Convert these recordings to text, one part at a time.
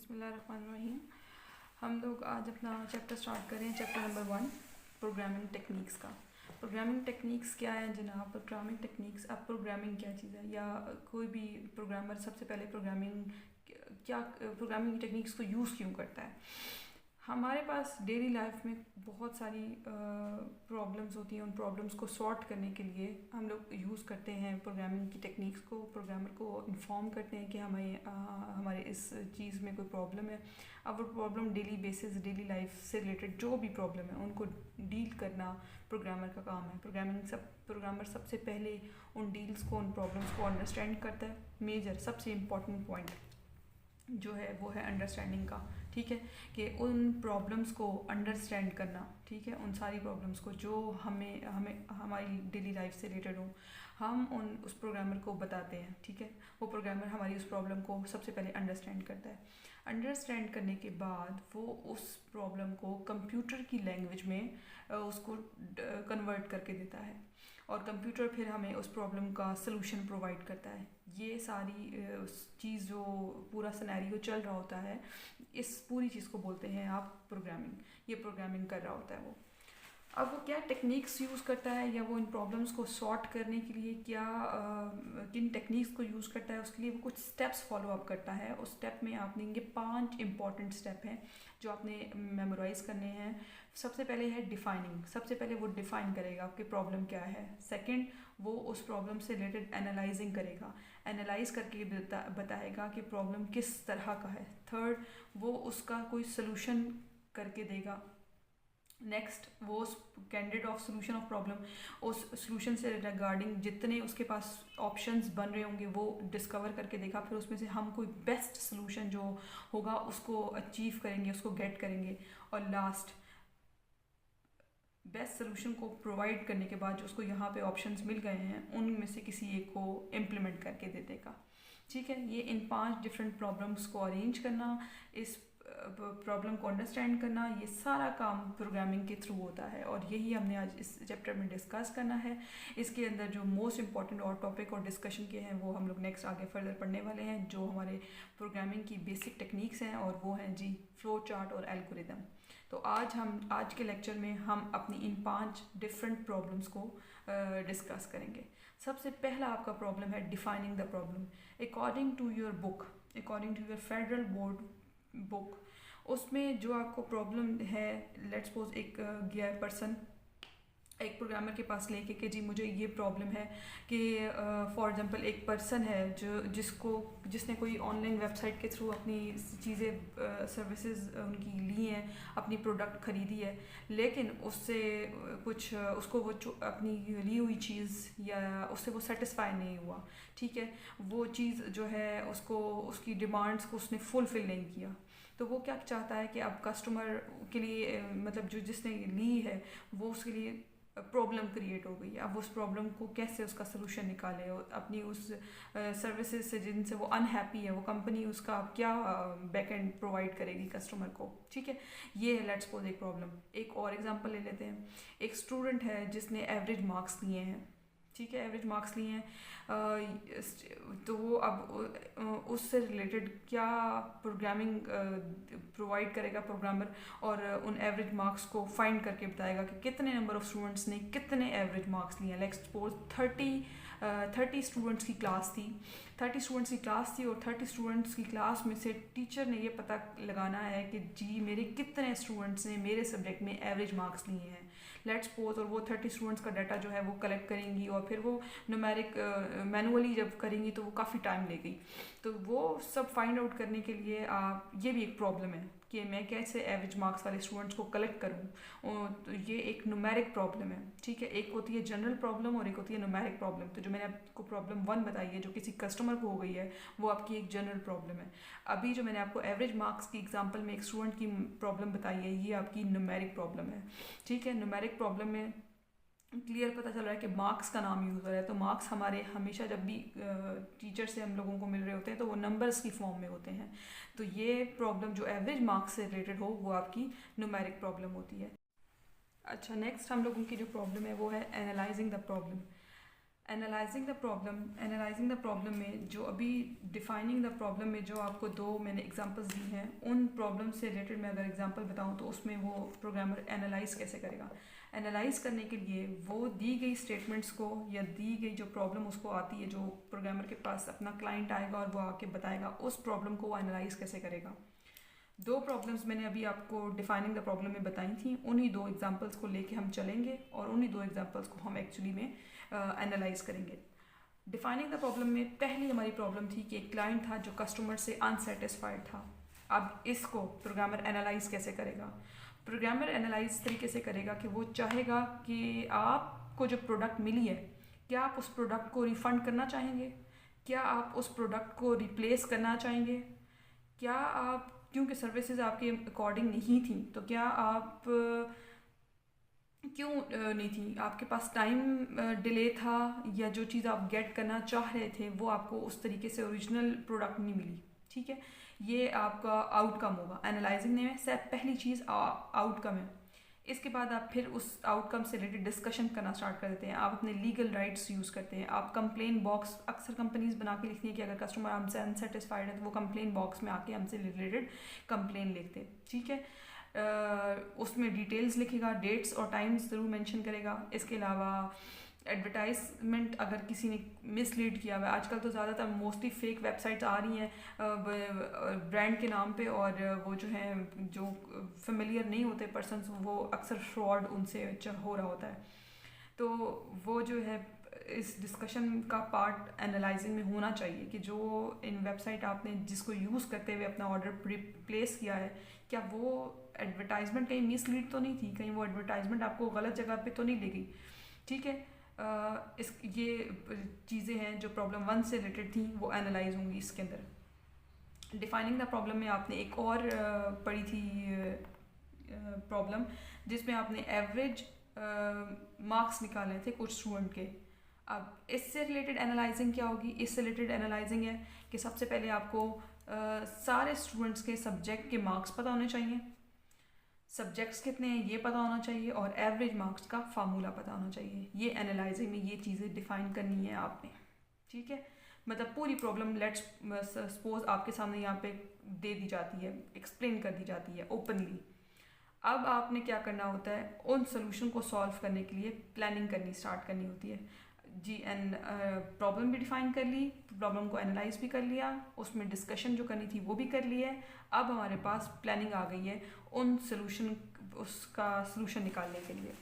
बिस्मिल्लाहिर्रहमानिर्रहीम। हम लोग आज अपना चैप्टर स्टार्ट करें, चैप्टर नंबर 1 प्रोग्रामिंग टेक्निक्स का। प्रोग्रामिंग टेक्निक्स क्या है जनाब? प्रोग्रामिंग टेक्निक्स, अब प्रोग्रामिंग क्या चीज़ है, या कोई भी प्रोग्रामर सबसे पहले प्रोग्रामिंग टेक्निक्स को यूज़ क्यों करता है। हमारे पास डेली लाइफ में बहुत सारी प्रॉब्लम्स होती हैं। उन प्रॉब्लम्स को सॉर्ट करने के लिए हम लोग यूज़ करते हैं प्रोग्रामिंग की टेक्निक्स को। प्रोग्रामर को इन्फॉर्म करते हैं कि हमारे इस चीज़ में कोई प्रॉब्लम है। अब वो problem daily basis, daily life से रिलेटेड जो भी प्रॉब्लम है उनको डील करना प्रोग्रामर का काम है। प्रोग्रामर सबसे पहले उन डील्स को, उन प्रॉब्लम्स को अंडरस्टैंड करता है। मेजर सबसे इम्पॉर्टेंट पॉइंट जो है वो है अंडरस्टैंडिंग का, ठीक है, कि उन प्रॉब्लम्स को अंडरस्टैंड करना, ठीक है, उन सारी प्रॉब्लम्स को जो हमें हमारी डेली लाइफ से रिलेटेड हो, हम उस प्रोग्रामर को बताते हैं, ठीक है। वो प्रोग्रामर हमारी उस प्रॉब्लम को सबसे पहले अंडरस्टैंड करता है। अंडरस्टैंड करने के बाद वो उस प्रॉब्लम को कंप्यूटर की लैंग्वेज में उसको कन्वर्ट करके देता है, और कंप्यूटर फिर हमें उस प्रॉब्लम का सलूशन प्रोवाइड करता है। ये सारी चीज़ जो पूरा सिनेरियो चल रहा होता है, इस पूरी चीज़ को बोलते हैं आप प्रोग्रामिंग। ये प्रोग्रामिंग कर रहा होता है वो। अब वो क्या टेक्निक्स यूज़ करता है, या वो इन प्रॉब्लम्स को सॉर्ट करने के लिए किन टेक्निक्स को यूज़ करता है, उसके लिए वो कुछ स्टेप्स फॉलो अप करता है। उस स्टेप में आप देंगे 5 इंपॉर्टेंट स्टेप हैं जो आपने मेमोराइज करने हैं। सबसे पहले है डिफाइनिंग। सबसे पहले वो डिफाइन करेगा आपकी प्रॉब्लम क्या है। सेकंड, वो उस प्रॉब्लम से रिलेटेड एनालाइजिंग करेगा, एनालाइज करके बताएगा कि प्रॉब्लम किस तरह का है। थर्ड, वो उसका कोई सोल्यूशन करके देगा। नेक्स्ट, वो candidate of solution of problem, उस सोल्यूशन से रिगार्डिंग जितने उसके पास ऑप्शंस बन रहे होंगे वो डिस्कवर करके देखा, फिर उसमें से हम कोई बेस्ट सोल्यूशन जो होगा उसको अचीव करेंगे, उसको गेट करेंगे। और लास्ट, बेस्ट सोल्यूशन को प्रोवाइड करने के बाद जो उसको यहाँ पे ऑप्शंस मिल गए हैं उनमें से किसी एक को इम्प्लीमेंट करके दे देगा, ठीक है। ये इन 5 डिफरेंट प्रॉब्लम्स को अरेंज करना, इस प्रॉब्लम को अंडरस्टैंड करना, ये सारा काम प्रोग्रामिंग के थ्रू होता है, और यही हमने आज इस चैप्टर में डिस्कस करना है। इसके अंदर जो मोस्ट इंपॉर्टेंट और टॉपिक और डिस्कशन के हैं वो हम लोग नेक्स्ट आगे फर्दर पढ़ने वाले हैं, जो हमारे प्रोग्रामिंग की बेसिक टेक्निक्स हैं, और वो हैं जी फ्लो चार्ट और एल्गोरिदम। तो आज के लेक्चर में हम अपनी इन 5 डिफरेंट प्रॉब्लम्स को डिस्कस करेंगे। सबसे पहला आपका प्रॉब्लम है defining the problem. According to your federal board book, उसमें जो आपको प्रॉब्लम है, लेट्स सपोज एक प्रोग्रामर के पास लेके कि जी मुझे ये प्रॉब्लम है कि फॉर एग्जांपल एक पर्सन है जिसने कोई ऑनलाइन वेबसाइट के थ्रू अपनी चीज़ें सर्विसेज उनकी ली हैं, अपनी प्रोडक्ट ख़रीदी है, लेकिन उससे उसको वो अपनी ली हुई चीज़ या उससे वो सेटिस्फाई नहीं हुआ, ठीक है। वो चीज़ जो है उसकी डिमांड्स को उसने फुलफ़िल नहीं किया। तो वो क्या चाहता है कि अब कस्टमर के लिए मतलब जो जिसने ली है वो उसके लिए प्रॉब्लम क्रिएट हो गई। अब उस प्रॉब्लम को कैसे उसका सलूशन निकाले, और अपनी उस सर्विसेज से जिनसे वो अनहैप्पी है वो कंपनी उसका क्या बैकएंड प्रोवाइड करेगी कस्टमर को, ठीक है। ये है लेट्स सपोज एक प्रॉब्लम। एक और एग्जांपल ले लेते हैं। एक स्टूडेंट है जिसने एवरेज मार्क्स लिए हैं, ठीक है, एवरेज मार्क्स लिए हैं, तो वो अब उससे रिलेटेड क्या प्रोग्रामिंग प्रोवाइड करेगा प्रोग्रामर, और उन एवरेज मार्क्स को फाइंड करके बताएगा कि कितने नंबर ऑफ स्टूडेंट्स ने कितने एवरेज मार्क्स लिए हैं। लाइक सपोज 30 स्टूडेंट्स की क्लास थी, 30 स्टूडेंट्स की क्लास थी, और 30 स्टूडेंट्स की क्लास में से टीचर ने ये पता लगाना है कि जी मेरे कितने स्टूडेंट्स ने मेरे सब्जेक्ट में एवरेज मार्क्स लिए हैं, लेट्स सपोज। और वो 30 स्टूडेंट्स का डाटा जो है वो कलेक्ट करेंगी, और फिर वो न्यूमेरिक मैनुअली जब करेंगी तो वो काफ़ी टाइम लेगी। तो वो सब फाइंड आउट करने के लिए ये भी एक प्रॉब्लम है कि मैं कैसे एवरेज मार्क्स वाले स्टूडेंट्स को कलेक्ट करूँ। तो ये एक न्यूमेरिक प्रॉब्लम है, ठीक है। एक होती है जनरल प्रॉब्लम और एक होती है न्यूमेरिक प्रॉब्लम। तो जो मैंने आपको प्रॉब्लम 1 बताई है जो किसी कस्टमर को हो गई है, वो आपकी एक जनरल प्रॉब्लम है। अभी जो मैंने आपको एवरेज मार्क्स की एग्जाम्पल में एक स्टूडेंट की प्रॉब्लम बताई है, ये आपकी न्यूमेरिक प्रॉब्लम है, ठीक है। न्यूमेरिक प्रॉब्लम में क्लियर पता चल रहा है कि मार्क्स का नाम यूज़ हो रहा है। तो मार्क्स हमारे हमेशा जब भी टीचर से हम लोगों को मिल रहे होते हैं तो वो नंबर्स की फॉर्म में होते हैं। तो ये प्रॉब्लम जो एवरेज मार्क्स से रिलेटेड हो वो आपकी न्यूमेरिक प्रॉब्लम होती है। अच्छा, नेक्स्ट हम लोगों की जो प्रॉब्लम है वो है analysing the problem. Analysing the problem में जो अभी डिफाइनिंग द प्रॉब्लम में जो आपको दो मैंने एग्जांपल्स दी हैं, उन प्रॉब्लम से रिलेटेड मैं अगर एग्जांपल बताऊं तो उसमें वो प्रोग्रामर एनालाइज कैसे करेगा। एनालाइज करने के लिए वो दी गई स्टेटमेंट्स को या दी गई जो प्रॉब्लम उसको आती है, जो प्रोग्रामर के पास अपना क्लाइंट आएगा और वो आके बताएगा, उस प्रॉब्लम को वो एनालाइज कैसे करेगा। दो प्रॉब्लम्स मैंने अभी आपको डिफाइनिंग द प्रॉब्लम में बताई थी, उन्हीं दो एग्जांपल्स को लेके हम चलेंगे और उन्हीं दो एग्जांपल्स को हम एक्चुअली में एनालाइज करेंगे। डिफाइनिंग द प्रॉब्लम में पहली हमारी प्रॉब्लम थी कि एक क्लाइंट था जो कस्टमर से अनसेटिस्फाइड था। अब इसको प्रोग्रामर एनालाइज कैसे करेगा। प्रोग्रामर एनालाइज तरीके से करेगा कि वो चाहेगा कि आपको जो प्रोडक्ट मिली है, क्या आप उस प्रोडक्ट को रिफ़ंड करना चाहेंगे, क्या आप उस प्रोडक्ट को रिप्लेस करना चाहेंगे, क्या आप, क्योंकि सर्विसेज आपके अकॉर्डिंग नहीं थी तो क्या आप क्यों नहीं थी, आपके पास टाइम डिले था, या जो चीज़ आप गेट करना चाह रहे थे वो आपको उस तरीके से ओरिजिनल प्रोडक्ट नहीं मिली। ठीक है, ये आपका आउटकम होगा। एनालाइजिंग में से पहली चीज़ आउटकम है। इसके बाद आप फिर उस आउटकम से रिलेटेड डिस्कशन करना स्टार्ट कर देते हैं। आप अपने लीगल राइट्स यूज़ करते हैं। आप कंप्लेन बॉक्स अक्सर कंपनीज बना के लिखती हैं कि अगर कस्टमर हमसे अनसेटिस्फाइड है तो वो कंप्लेन बॉक्स में आके हमसे रिलेटेड कंप्लेन लिखते हैं। ठीक है, उसमें डिटेल्स लिखेगा, डेट्स और टाइम्स ज़रूर मेंशन करेगा। इसके अलावा एडवर्टाइजमेंट अगर किसी ने मिसलीड किया हुआ है, आजकल तो ज़्यादातर मोस्टली फेक वेबसाइट्स आ रही हैं ब्रांड के नाम पे, और वो जो है जो फेमिलियर नहीं होते पर्सनस, वो अक्सर फ्रॉड उनसे हो रहा होता है। तो वो जो है इस डिस्कशन का पार्ट एनालाइजिंग में होना चाहिए कि जो इन वेबसाइट आपने जिसको यूज़ करते हुए अपना ऑर्डर प्लेस किया है, क्या वो एडवर्टाइजमेंट कहीं मिसलीड तो नहीं थी, कहीं वो एडवर्टाइजमेंट आपको गलत जगह पे तो नहीं ले गई। ठीक है, ये चीज़ें हैं जो प्रॉब्लम 1 से रिलेटेड थी, वो एनालाइज होंगी इसके अंदर। डिफाइनिंग द प्रॉब्लम में आपने एक और पढ़ी थी प्रॉब्लम, जिसमें आपने एवरेज मार्क्स निकाले थे कुछ स्टूडेंट के। अब इससे रिलेटेड एनालाइजिंग क्या होगी, इससे रिलेटेड एनालाइजिंग है कि सबसे पहले आपको सारे स्टूडेंट्स के सब्जेक्ट के मार्क्स पता होने चाहिए, सब्जेक्ट्स कितने हैं ये पता होना चाहिए, और एवरेज मार्क्स का फार्मूला पता होना चाहिए। ये एनालाइजिंग में ये चीज़ें डिफाइन करनी है आपने। ठीक है, मतलब पूरी प्रॉब्लम लेट्स सपोज आपके सामने यहाँ पे दे दी जाती है, एक्सप्लेन कर दी जाती है ओपनली। अब आपने क्या करना होता है, उन सोल्यूशन को सॉल्व करने के लिए प्लानिंग करनी स्टार्ट करनी होती है जी। एंड प्रॉब्लम भी डिफाइन कर ली, प्रॉब्लम को एनालाइज भी कर लिया, उसमें डिस्कशन जो करनी थी वो भी कर ली है। अब हमारे पास प्लानिंग आ गई है उन सोल्यूशन, उसका सोल्यूशन निकालने के लिए।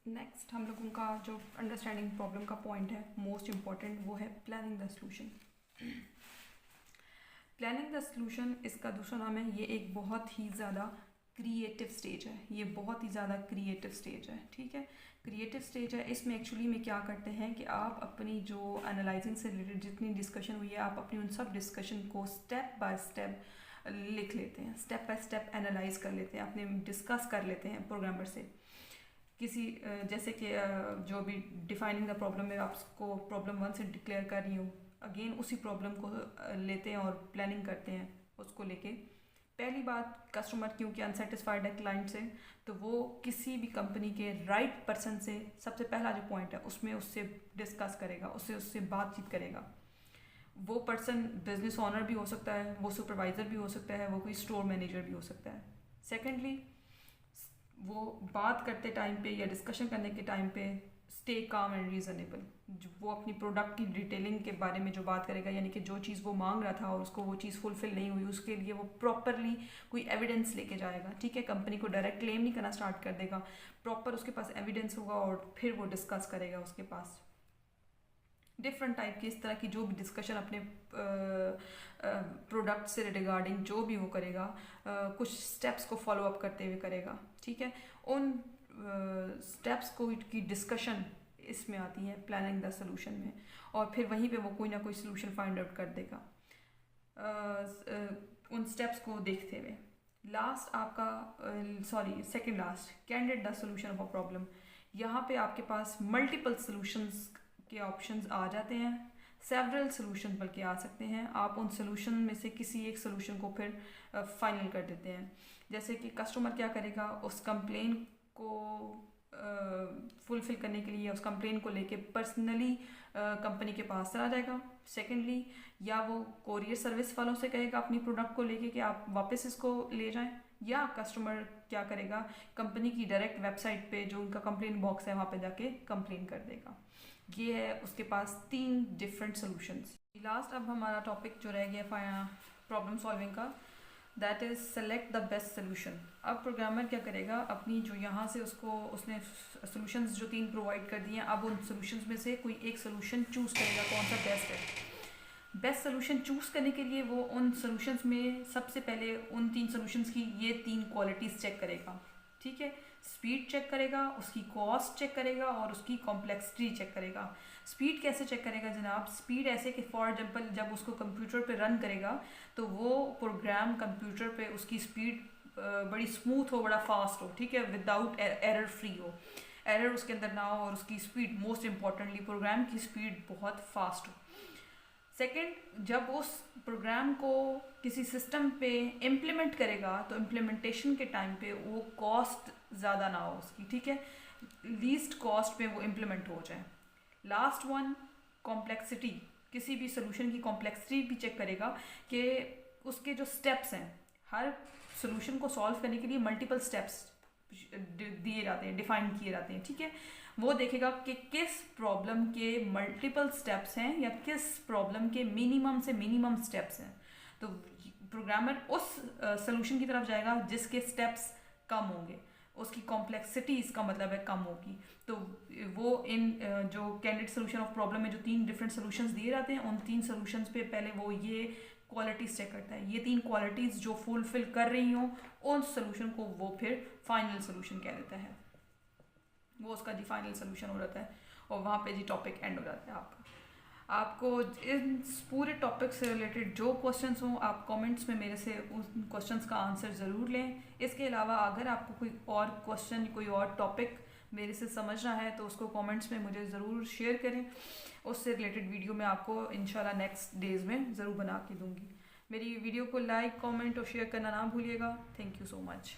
नेक्स्ट हम लोगों का जो अंडरस्टैंडिंग प्रॉब्लम का पॉइंट है मोस्ट इम्पॉर्टेंट, वो है planning the solution. Planning the solution इसका दूसरा नाम है, ये एक बहुत ही ज़्यादा क्रिएटिव स्टेज है, ये बहुत ही ज़्यादा क्रिएटिव स्टेज है। ठीक है, क्रिएटिव स्टेज है। इसमें एक्चुअली में क्या करते हैं कि आप अपनी जो एनालाइजिंग से रिलेटेड जितनी डिस्कशन हुई है, आप अपनी उन सब डिस्कशन को स्टेप बाय स्टेप लिख लेते हैं, स्टेप बाय स्टेप एनालाइज कर लेते हैं, अपने डिस्कस कर लेते हैं प्रोग्रामर से। किसी जैसे कि जो भी डिफाइनिंग द प्रॉब्लम में आपको प्रॉब्लम 1 से डिक्लेयर कर रही हूँ, अगेन उसी प्रॉब्लम को लेते हैं और प्लानिंग करते हैं उसको लेके। पहली बात, कस्टमर क्योंकि अनसेटिस्फाइड है क्लाइंट से, तो वो किसी भी कंपनी के राइट पर्सन से सबसे पहला जो पॉइंट है उसमें उससे डिस्कस करेगा, उससे बातचीत करेगा। वो पर्सन बिजनेस ओनर भी हो सकता है, वो सुपरवाइज़र भी हो सकता है, वो कोई स्टोर मैनेजर भी हो सकता है। सेकेंडली, वो बात करते टाइम पे या डिस्कशन करने के टाइम पे स्टे काम एंड रीज़नेबल, वो अपनी प्रोडक्ट की डिटेलिंग के बारे में जो बात करेगा, यानी कि जो चीज़ वो मांग रहा था और उसको वो चीज़ फुलफिल नहीं हुई, उसके लिए वो प्रॉपरली कोई एविडेंस लेके जाएगा। ठीक है, कंपनी को डायरेक्ट क्लेम नहीं करना स्टार्ट कर देगा, प्रॉपर उसके पास एविडेंस होगा और फिर वो डिस्कस करेगा उसके पास। डिफरेंट टाइप की इस तरह की जो भी डिस्कशन अपने प्रोडक्ट से रिगार्डिंग जो भी वो करेगा, कुछ स्टेप्स को फॉलो अप करते हुए करेगा। ठीक है, उन स्टेप्स को की डिस्कशन इसमें आती है प्लानिंग द सोल्यूशन में, और फिर वहीं पे वो कोई ना कोई सोल्यूशन फाइंड आउट कर देगा उन स्टेप्स को देखते हुए। लास्ट आपका second last, candidate the solution of a problem. यहाँ पे आपके पास मल्टीपल सोल्यूशंस के ऑप्शंस आ जाते हैं, सेवरल सोल्यूशन बल्कि आ सकते हैं। आप उन सोल्यूशन में से किसी एक सोल्यूशन को फिर फाइनल कर देते हैं। जैसे कि कस्टमर क्या करेगा, उस कंप्लेन को फुलफिल करने के लिए उस कंप्लेन को लेके पर्सनली कंपनी के पास चला जाएगा। सेकेंडली, या वो कोरियर सर्विस वालों से कहेगा अपनी प्रोडक्ट को लेके कि आप वापस इसको ले जाएं, या कस्टमर क्या करेगा, कंपनी की डायरेक्ट वेबसाइट पे जो उनका कंप्लेन बॉक्स है वहाँ पे जाके कंप्लेन कर देगा। ये है उसके पास 3 डिफरेंट सॉल्यूशंस। लास्ट अब हमारा टॉपिक जो रह गया प्रॉब्लम सॉल्विंग का, that is select the best solution. अब प्रोग्रामर क्या करेगा, अपनी जो यहाँ से उसने सोल्यूशंस जो 3 प्रोवाइड कर दिए हैं, अब उन सोल्यूशंस में से कोई एक सोल्यूशन चूज़ करेगा कौन सा बेस्ट है। बेस्ट सोल्यूशन चूज़ करने के लिए वो उन सोल्यूशंस में सबसे पहले उन 3 सोल्यूशंस की ये 3 क्वालिटीज़ चेक करेगा, ठीक है। स्पीड चेक करेगा, उसकी कॉस्ट चेक करेगा और उसकी कॉम्प्लेक्सिटी चेक करेगा। स्पीड कैसे चेक करेगा जनाब? स्पीड ऐसे कि फॉर एग्जांपल जब उसको कंप्यूटर पे रन करेगा तो वो प्रोग्राम कंप्यूटर पे उसकी स्पीड बड़ी स्मूथ हो, बड़ा फास्ट हो, ठीक है, विदाउट एरर फ्री हो, एरर उसके अंदर ना हो, और उसकी स्पीड मोस्ट इम्पॉर्टेंटली प्रोग्राम की स्पीड बहुत फास्ट हो। सेकेंड, जब उस प्रोग्राम को किसी सिस्टम पे इम्प्लीमेंट करेगा तो इम्प्लीमेंटेशन के टाइम पे वो कॉस्ट ज़्यादा ना हो उसकी, ठीक है, लीस्ट कॉस्ट पे वो इम्प्लीमेंट हो जाए। Last one, complexity. किसी भी सोल्यूशन की कॉम्प्लेक्सिटी भी चेक करेगा कि उसके जो स्टेप्स हैं, हर सोल्यूशन को सॉल्व करने के लिए मल्टीपल स्टेप्स दिए जाते हैं, डिफाइन किए जाते हैं, ठीक है। वो देखेगा कि किस प्रॉब्लम के मल्टीपल स्टेप्स हैं या किस प्रॉब्लम के मिनिमम से मिनिमम स्टेप्स हैं। तो प्रोग्रामर उस सोल्यूशन की तरफ जाएगा जिसके स्टेप्स कम होंगे, उसकी कॉम्प्लेक्सिटी इसका मतलब है कम होगी। तो वो इन जो कैंडिडेट सोल्यूशन ऑफ प्रॉब्लम में जो 3 डिफरेंट सोल्यूशंस दिए जाते हैं, उन 3 सोल्यूशंस पे पहले वो ये क्वालिटीज चेक करता है। ये 3 क्वालिटीज जो फुलफिल कर रही हों उन सोल्यूशन को वो फिर फाइनल सोल्यूशन कह देता है, वो उसका जी फाइनल सोल्यूशन हो जाता है, और वहाँ पे जी टॉपिक एंड हो जाता है आपका। आपको इन पूरे टॉपिक से रिलेटेड जो क्वेश्चंस हों आप कमेंट्स में मेरे से उन क्वेश्चंस का आंसर ज़रूर लें। इसके अलावा अगर आपको कोई और क्वेश्चन, कोई और टॉपिक मेरे से समझना है तो उसको कमेंट्स में मुझे ज़रूर शेयर करें। उससे रिलेटेड वीडियो मैं आपको इंशाल्लाह नेक्स्ट डेज़ में ज़रूर बना के दूँगी। मेरी वीडियो को लाइक, कमेंट और शेयर करना ना भूलिएगा। Thank you so much.